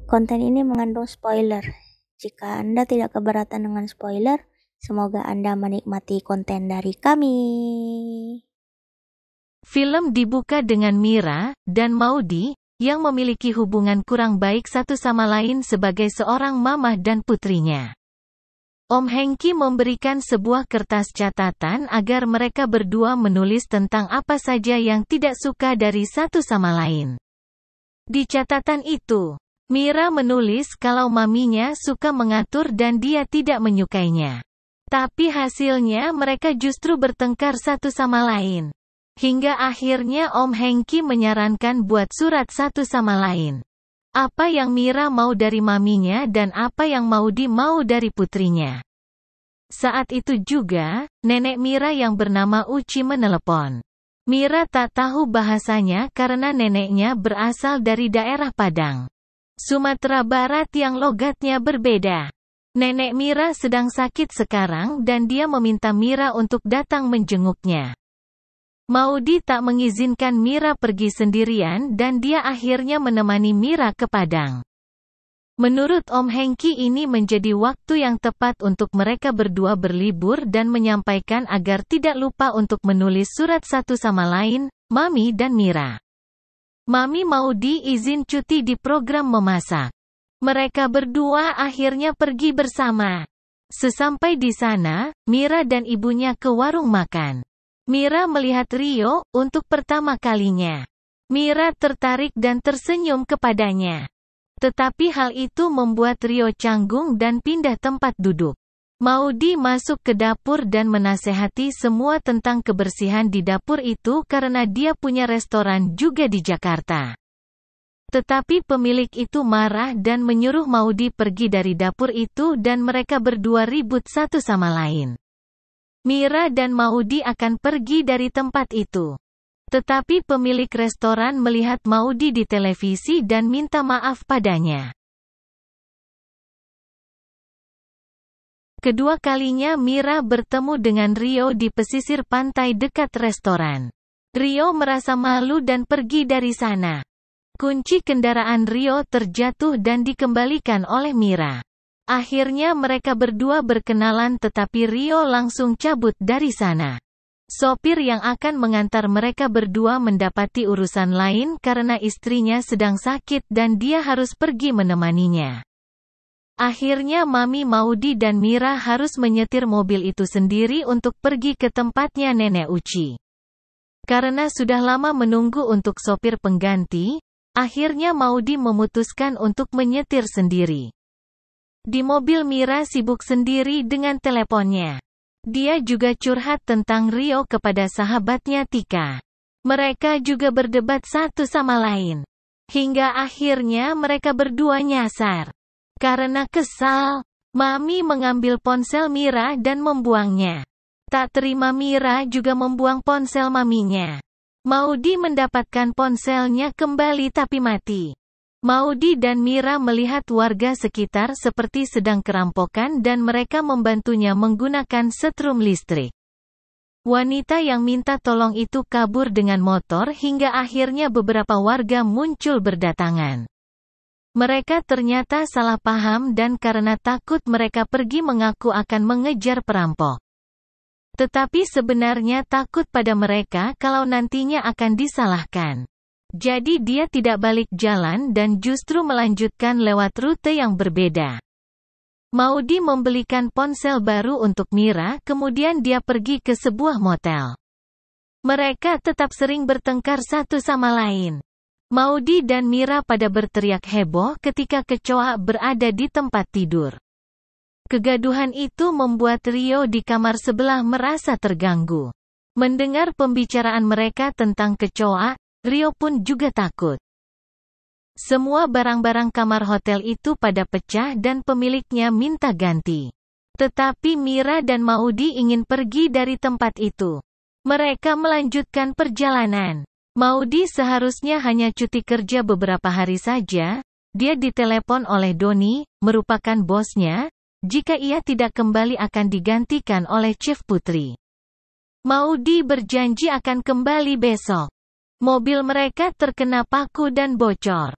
Konten ini mengandung spoiler. Jika Anda tidak keberatan dengan spoiler, semoga Anda menikmati konten dari kami. Film dibuka dengan Mira dan Maudy yang memiliki hubungan kurang baik satu sama lain sebagai seorang mamah dan putrinya. Om Hengki memberikan sebuah kertas catatan agar mereka berdua menulis tentang apa saja yang tidak suka dari satu sama lain. Di catatan itu, Mira menulis kalau maminya suka mengatur dan dia tidak menyukainya. Tapi hasilnya mereka justru bertengkar satu sama lain. Hingga akhirnya Om Hengki menyarankan buat surat satu sama lain. Apa yang Mira mau dari maminya dan apa yang Maudy mau dari putrinya. Saat itu juga, nenek Mira yang bernama Uci menelepon. Mira tak tahu bahasanya karena neneknya berasal dari daerah Padang, Sumatera Barat yang logatnya berbeda. Nenek Mira sedang sakit sekarang dan dia meminta Mira untuk datang menjenguknya. Maudy tak mengizinkan Mira pergi sendirian dan dia akhirnya menemani Mira ke Padang. Menurut Om Hengki ini menjadi waktu yang tepat untuk mereka berdua berlibur dan menyampaikan agar tidak lupa untuk menulis surat satu sama lain, Mami dan Mira. Mami Maudy izin cuti di program memasak. Mereka berdua akhirnya pergi bersama. Sesampai di sana, Mira dan ibunya ke warung makan. Mira melihat Rio untuk pertama kalinya. Mira tertarik dan tersenyum kepadanya. Tetapi hal itu membuat Rio canggung dan pindah tempat duduk. Maudy masuk ke dapur dan menasehati semua tentang kebersihan di dapur itu karena dia punya restoran juga di Jakarta. Tetapi pemilik itu marah dan menyuruh Maudy pergi dari dapur itu dan mereka berdua ribut satu sama lain. Mira dan Maudy akan pergi dari tempat itu. Tetapi pemilik restoran melihat Maudy di televisi dan minta maaf padanya. Kedua kalinya Mira bertemu dengan Rio di pesisir pantai dekat restoran. Rio merasa malu dan pergi dari sana. Kunci kendaraan Rio terjatuh dan dikembalikan oleh Mira. Akhirnya mereka berdua berkenalan tetapi Rio langsung cabut dari sana. Sopir yang akan mengantar mereka berdua mendapati urusan lain karena istrinya sedang sakit dan dia harus pergi menemaninya. Akhirnya Mami Maudy dan Mira harus menyetir mobil itu sendiri untuk pergi ke tempatnya Nenek Uci. Karena sudah lama menunggu untuk sopir pengganti, akhirnya Maudy memutuskan untuk menyetir sendiri. Di mobil Mira sibuk sendiri dengan teleponnya. Dia juga curhat tentang Rio kepada sahabatnya Tika. Mereka juga berdebat satu sama lain. Hingga akhirnya mereka berdua nyasar. Karena kesal, Mami mengambil ponsel Mira dan membuangnya. Tak terima Mira juga membuang ponsel maminya. Maudy mendapatkan ponselnya kembali tapi mati. Maudy dan Mira melihat warga sekitar seperti sedang kerampokan dan mereka membantunya menggunakan setrum listrik. Wanita yang minta tolong itu kabur dengan motor hingga akhirnya beberapa warga muncul berdatangan. Mereka ternyata salah paham dan karena takut mereka pergi mengaku akan mengejar perampok. Tetapi sebenarnya takut pada mereka kalau nantinya akan disalahkan. Jadi dia tidak balik jalan dan justru melanjutkan lewat rute yang berbeda. Maudy membelikan ponsel baru untuk Mira kemudian dia pergi ke sebuah motel. Mereka tetap sering bertengkar satu sama lain. Maudy dan Mira pada berteriak heboh ketika kecoa berada di tempat tidur. Kegaduhan itu membuat Rio di kamar sebelah merasa terganggu. Mendengar pembicaraan mereka tentang kecoa, Rio pun juga takut. Semua barang-barang kamar hotel itu pada pecah dan pemiliknya minta ganti. Tetapi Mira dan Maudy ingin pergi dari tempat itu. Mereka melanjutkan perjalanan. Maudy seharusnya hanya cuti kerja beberapa hari saja. Dia ditelepon oleh Doni, merupakan bosnya. Jika ia tidak kembali akan digantikan oleh Chef Putri. Maudy berjanji akan kembali besok. Mobil mereka terkena paku dan bocor.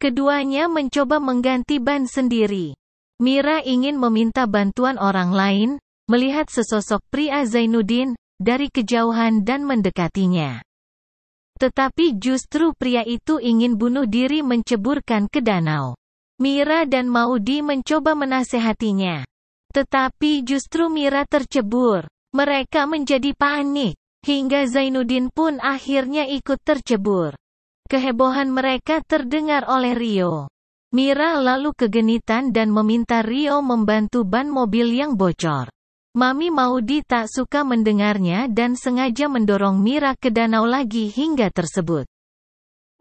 Keduanya mencoba mengganti ban sendiri. Mira ingin meminta bantuan orang lain, melihat sesosok pria Zainuddin dari kejauhan dan mendekatinya. Tetapi justru pria itu ingin bunuh diri menceburkan ke danau. Mira dan Maudy mencoba menasehatinya. Tetapi justru Mira tercebur. Mereka menjadi panik. Hingga Zainuddin pun akhirnya ikut tercebur. Kehebohan mereka terdengar oleh Rio. Mira lalu kegenitan dan meminta Rio membantu ban mobil yang bocor. Mami Maudy tak suka mendengarnya dan sengaja mendorong Mira ke danau lagi hingga tersebut.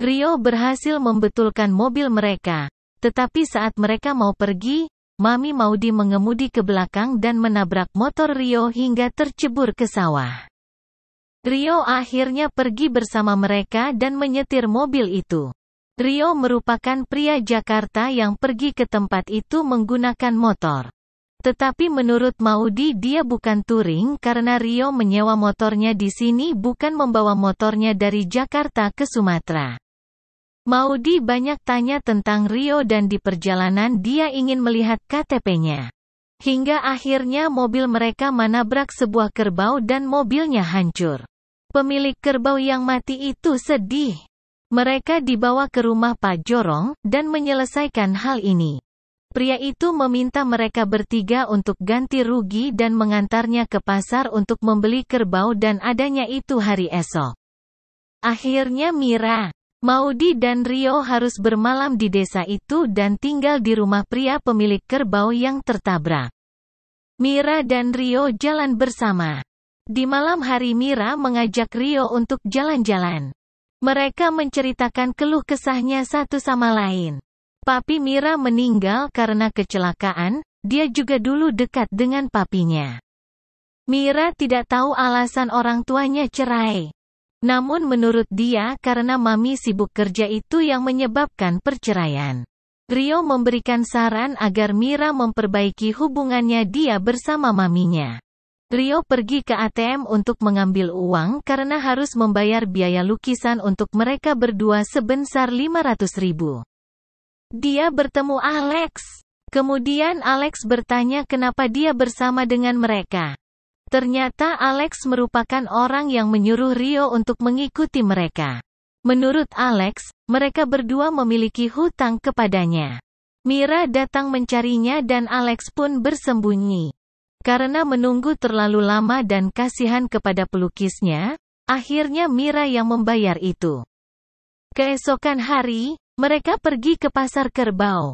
Rio berhasil membetulkan mobil mereka, tetapi saat mereka mau pergi, Mami Maudy mengemudi ke belakang dan menabrak motor Rio hingga tercebur ke sawah. Rio akhirnya pergi bersama mereka dan menyetir mobil itu. Rio merupakan pria Jakarta yang pergi ke tempat itu menggunakan motor. Tetapi menurut Maudy dia bukan touring karena Rio menyewa motornya di sini bukan membawa motornya dari Jakarta ke Sumatera. Maudy banyak tanya tentang Rio dan di perjalanan dia ingin melihat KTP-nya. Hingga akhirnya mobil mereka menabrak sebuah kerbau dan mobilnya hancur. Pemilik kerbau yang mati itu sedih. Mereka dibawa ke rumah Pak Jorong dan menyelesaikan hal ini. Pria itu meminta mereka bertiga untuk ganti rugi dan mengantarnya ke pasar untuk membeli kerbau dan adanya itu hari esok. Akhirnya Mira, Maudy dan Rio harus bermalam di desa itu dan tinggal di rumah pria pemilik kerbau yang tertabrak. Mira dan Rio jalan bersama. Di malam hari Mira mengajak Rio untuk jalan-jalan. Mereka menceritakan keluh kesahnya satu sama lain. Papi Mira meninggal karena kecelakaan, dia juga dulu dekat dengan papinya. Mira tidak tahu alasan orang tuanya cerai. Namun menurut dia karena mami sibuk kerja itu yang menyebabkan perceraian. Rio memberikan saran agar Mira memperbaiki hubungannya dia bersama maminya. Rio pergi ke ATM untuk mengambil uang karena harus membayar biaya lukisan untuk mereka berdua sebesar 500.000. Dia bertemu Alex. Kemudian Alex bertanya kenapa dia bersama dengan mereka. Ternyata Alex merupakan orang yang menyuruh Rio untuk mengikuti mereka. Menurut Alex, mereka berdua memiliki hutang kepadanya. Mira datang mencarinya dan Alex pun bersembunyi. Karena menunggu terlalu lama dan kasihan kepada pelukisnya, akhirnya Mira yang membayar itu. Keesokan hari, mereka pergi ke pasar kerbau.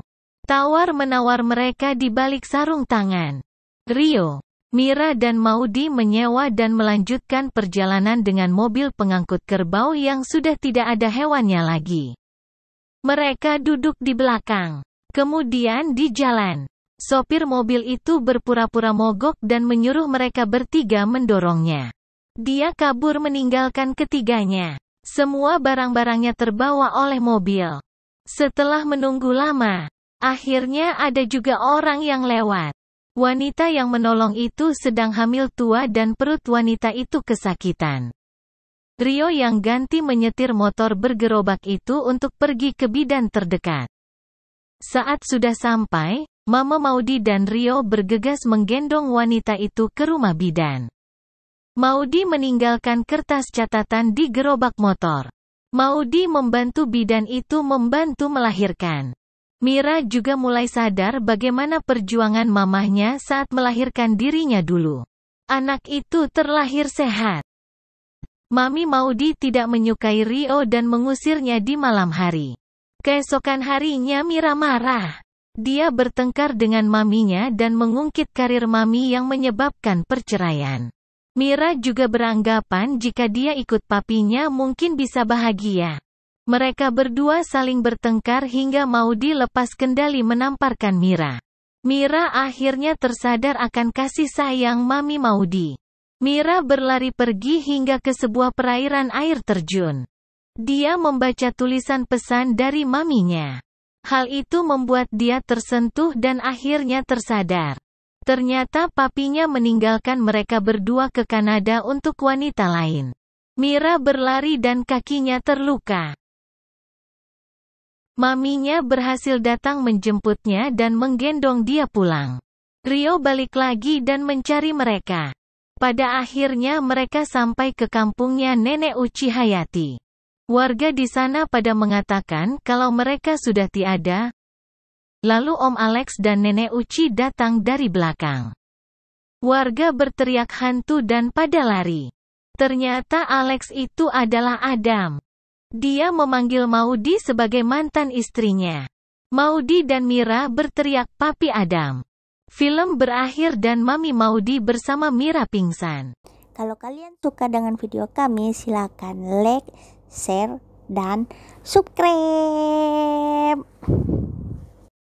Tawar-menawar mereka di balik sarung tangan. Rio, Mira dan Maudy menyewa dan melanjutkan perjalanan dengan mobil pengangkut kerbau yang sudah tidak ada hewannya lagi. Mereka duduk di belakang. Kemudian di jalan. Sopir mobil itu berpura-pura mogok dan menyuruh mereka bertiga mendorongnya. Dia kabur meninggalkan ketiganya. Semua barang-barangnya terbawa oleh mobil. Setelah menunggu lama, akhirnya ada juga orang yang lewat. Wanita yang menolong itu sedang hamil tua dan perut wanita itu kesakitan. Rio yang ganti menyetir motor bergerobak itu untuk pergi ke bidan terdekat. Saat sudah sampai, Mama Maudy dan Rio bergegas menggendong wanita itu ke rumah bidan. Maudy meninggalkan kertas catatan di gerobak motor. Maudy membantu bidan itu membantu melahirkan. Mira juga mulai sadar bagaimana perjuangan mamahnya saat melahirkan dirinya dulu. Anak itu terlahir sehat. Mami Maudy tidak menyukai Rio dan mengusirnya di malam hari. Keesokan harinya Mira marah. Dia bertengkar dengan maminya dan mengungkit karir mami yang menyebabkan perceraian. Mira juga beranggapan jika dia ikut papinya mungkin bisa bahagia. Mereka berdua saling bertengkar hingga Maudy lepas kendali menamparkan Mira. Mira akhirnya tersadar akan kasih sayang mami Maudy. Mira berlari pergi hingga ke sebuah perairan air terjun. Dia membaca tulisan pesan dari maminya. Hal itu membuat dia tersentuh dan akhirnya tersadar. Ternyata papinya meninggalkan mereka berdua ke Kanada untuk wanita lain. Mira berlari dan kakinya terluka. Maminya berhasil datang menjemputnya dan menggendong dia pulang. Rio balik lagi dan mencari mereka. Pada akhirnya mereka sampai ke kampungnya Nenek Uci Hayati. Warga di sana pada mengatakan kalau mereka sudah tiada. Lalu Om Alex dan Nenek Uci datang dari belakang. Warga berteriak hantu dan pada lari. Ternyata Alex itu adalah Adam. Dia memanggil Maudy sebagai mantan istrinya. Maudy dan Mira berteriak Papi Adam. Film berakhir dan Mami Maudy bersama Mira pingsan. Kalau kalian suka dengan video kami, silakan like, share, dan subscribe.